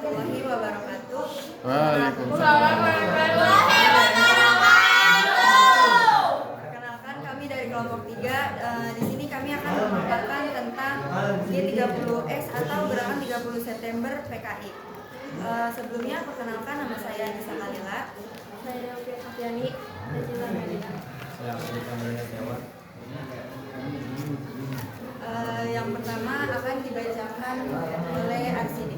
warahmatullahi wabarakatuh. Waalaikumsalam. Perkenalkan, kami dari kelompok 3. Di sini kami akan memaparkan tentang G30S atau Gerakan 30 September PKI. Sebelumnya perkenalkan, nama saya Nisa Kalila. Saya Delvia Safiani, Najila Media. Saya Abdul Setiawan. Yang pertama akan dibacakan oleh Arsidi.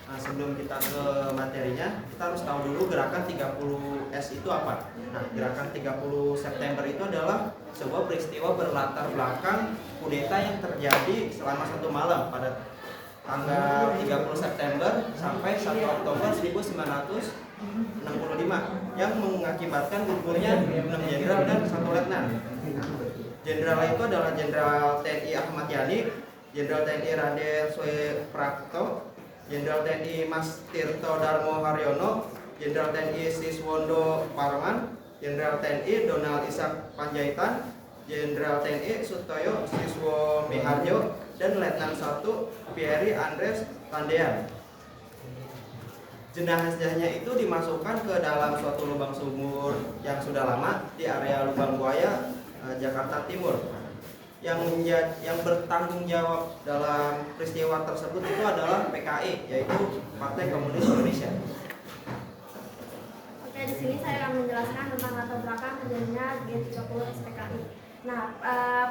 Nah, sebelum kita ke materinya, kita harus tahu dulu gerakan 30S itu apa. Nah, gerakan 30 September itu adalah sebuah peristiwa berlatar belakang kudeta yang terjadi selama 1 malam pada tanggal 30 September sampai 1 Oktober 1965 yang mengakibatkan gugurnya 6 jenderal dan 1 letnan. Jenderal itu adalah Jenderal TNI Ahmad Yani, Jenderal TNI Raden Suprapto, Jenderal TNI Mas Tirto Darmo Haryono, Jenderal TNI Siswondo Parman, Jenderal TNI Donald Ishak Panjaitan, Jenderal TNI Sutoyo Siswo Miharjo, dan Letnan 1 Pierre Andres Tandean. Jenazahnya itu dimasukkan ke dalam suatu lubang sumur yang sudah lama di area Lubang Buaya, Jakarta Timur. Yang bertanggung jawab dalam peristiwa tersebut itu adalah PKI, yaitu Partai Komunis Indonesia. Oke, di sini saya akan menjelaskan tentang latar belakang terjadinya G30 SPKI. Nah,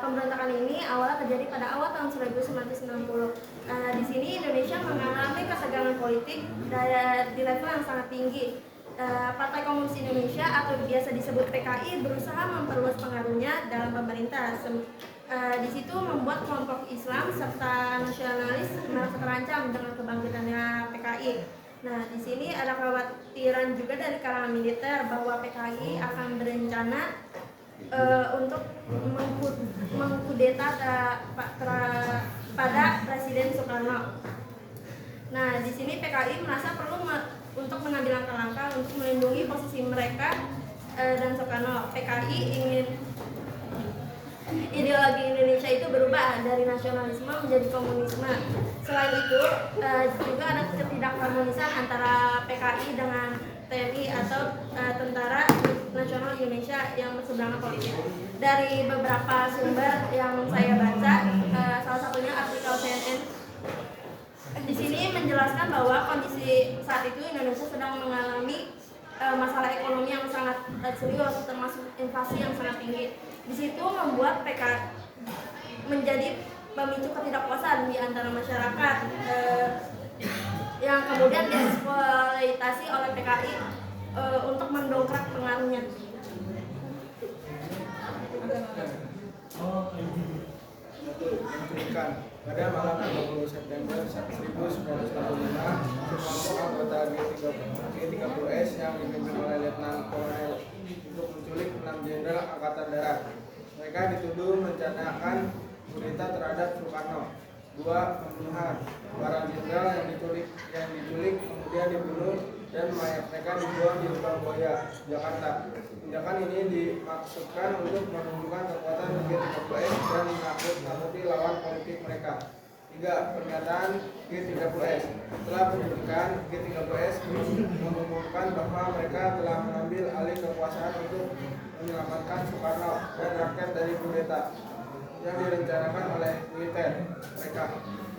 pemberontakan ini awalnya terjadi pada awal tahun 1960. Di sini Indonesia mengalami ketegangan politik di level yang sangat tinggi. Partai Komunis Indonesia atau biasa disebut PKI berusaha memperluas pengaruhnya dalam pemerintah. Di situ membuat kelompok Islam serta nasionalis merasa terancam dengan kebangkitannya PKI. Nah, di sini ada kekhawatiran juga dari kalangan militer bahwa PKI akan berencana untuk mengkudeta pada Presiden Soekarno. Nah, di sini PKI merasa perlu untuk mengambil langkah-langkah untuk melindungi posisi mereka dan Soekarno. PKI ingin ideologi Indonesia itu berubah dari nasionalisme menjadi komunisme. Selain itu, juga ada ketidakharmonisan antara PKI dengan TNI atau Tentara Nasional Indonesia yang berseberangan politik. Dari beberapa sumber yang saya baca, salah satunya artikel CNN, di sini menjelaskan bahwa kondisi saat itu Indonesia sedang mengalami masalah ekonomi yang sangat serius, termasuk inflasi yang sangat tinggi. Di situ membuat PKI menjadi pemicu ketidakpuasan di antara masyarakat yang kemudian dieksploitasi oleh PKI untuk mendongkrak pengaruhnya. Pada malam 30 September 1965, sekelompok anggota G30S yang dipimpin oleh Letnan Kolonel untuk menculik 6 jenderal angkatan darat. Mereka dituduh merencanakan kudeta terhadap Soekarno. 2. Pembunuhan. Para jenderal yang diculik kemudian dibunuh dan mayat mereka dibuang di Lubang Buaya, Jakarta. Tindakan ini dimaksudkan untuk menunjukkan kekuatan G30S dan menakut-nakuti lawan politik mereka. 3. Pernyataan G30S. Setelah penyidikan, G30S mengumumkan bahwa mereka telah mengambil alih kekuasaan untuk menyelamatkan Soekarno dan rakyat dari kudeta yang direncanakan oleh militer. Mereka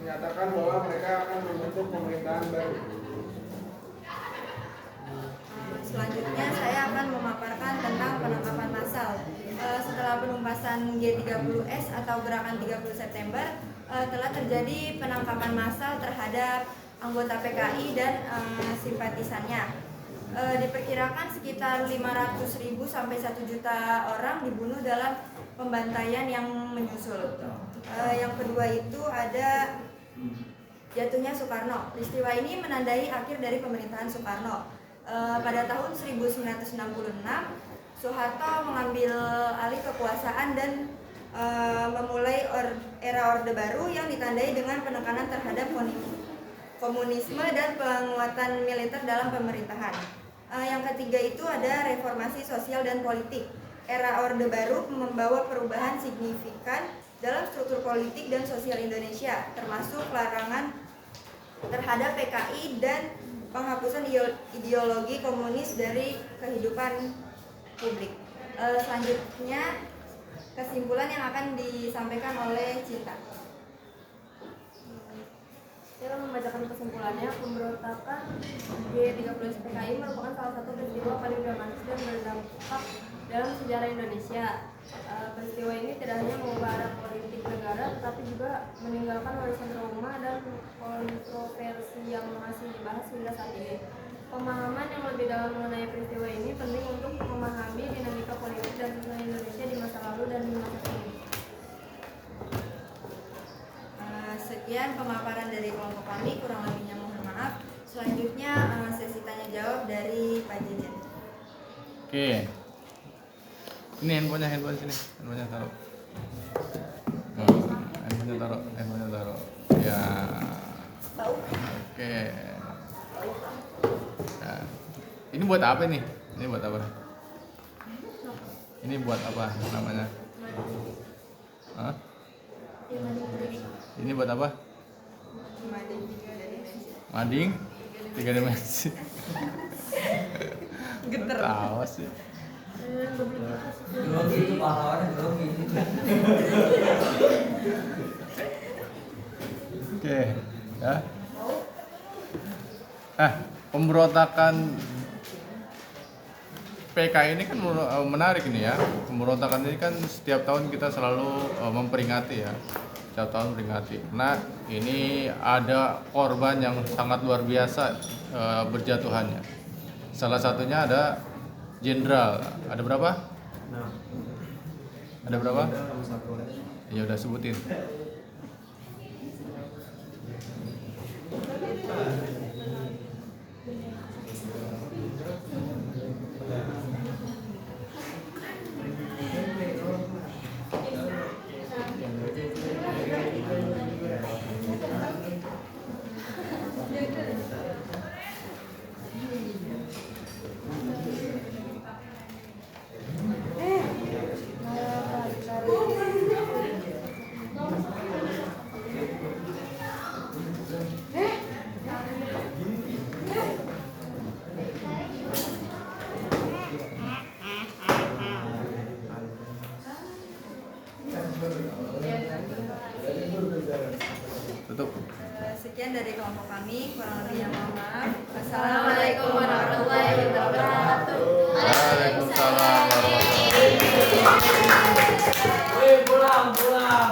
menyatakan bahwa mereka akan membentuk pemerintahan baru. Selanjutnya saya akan memaparkan tentang penangkapan massal. Setelah penumpasan G30S atau Gerakan 30 September, telah terjadi penangkapan massal terhadap anggota PKI dan simpatisannya. Diperkirakan sekitar 500.000 sampai 1 juta orang dibunuh dalam pembantaian yang menyusul. Yang kedua itu ada jatuhnya Soekarno. Peristiwa ini menandai akhir dari pemerintahan Soekarno. Pada tahun 1966, Soeharto mengambil alih kekuasaan dan memulai era Orde Baru yang ditandai dengan penekanan terhadap komunisme dan penguatan militer dalam pemerintahan. Yang ketiga itu ada reformasi sosial dan politik. Era Orde Baru membawa perubahan signifikan dalam struktur politik dan sosial Indonesia, termasuk larangan terhadap PKI dan penghapusan ideologi komunis dari kehidupan publik. Selanjutnya kesimpulan yang akan disampaikan oleh Cinta. Saya akan membacakan kesimpulannya. Pemberontakan G30 SPKI merupakan salah satu peristiwa paling dramatis dan berdampak dalam sejarah Indonesia. Peristiwa ini tidak hanya mengubah arah politik negara, tetapi juga meninggalkan warisan trauma dan kontroversi yang masih dibahas hingga saat ini. Pemahaman yang lebih dalam mengenai peristiwa ini penting untuk memahami dinamika politik dan sosial Indonesia di masa lalu dan di masa kini. Sekian pemaparan dari kelompok kami, kurang lebihnya mohon maaf. Selanjutnya sesi tanya jawab dari Pak Jejen. Oke. Ini handphonenya sini. Handphonenya taruh. Handphonenya taruh. Ya. Oke. Nah, ini buat apa nih? Ini buat apa? Ini buat apa namanya? Hah? Ini buat apa? Mading 3 dimensi. Geter. Tahu sih. Grogi itu pahlawannya grogi. Oke, ya. Pemberontakan PKI ini kan menarik ini ya. Pemberontakan ini kan setiap tahun kita selalu memperingati ya. Setiap tahun memperingati. Nah, ini ada korban yang sangat luar biasa berjatuhannya. Salah satunya ada jenderal. Ada berapa? Ada berapa? Ya udah sebutin. Tutup. Sekian dari kelompok kami, kurang lebihnya mohon maaf. Assalamualaikum warahmatullahi wabarakatuh. Waalaikumsalam warahmatullahi wabarakatuh. Pulang.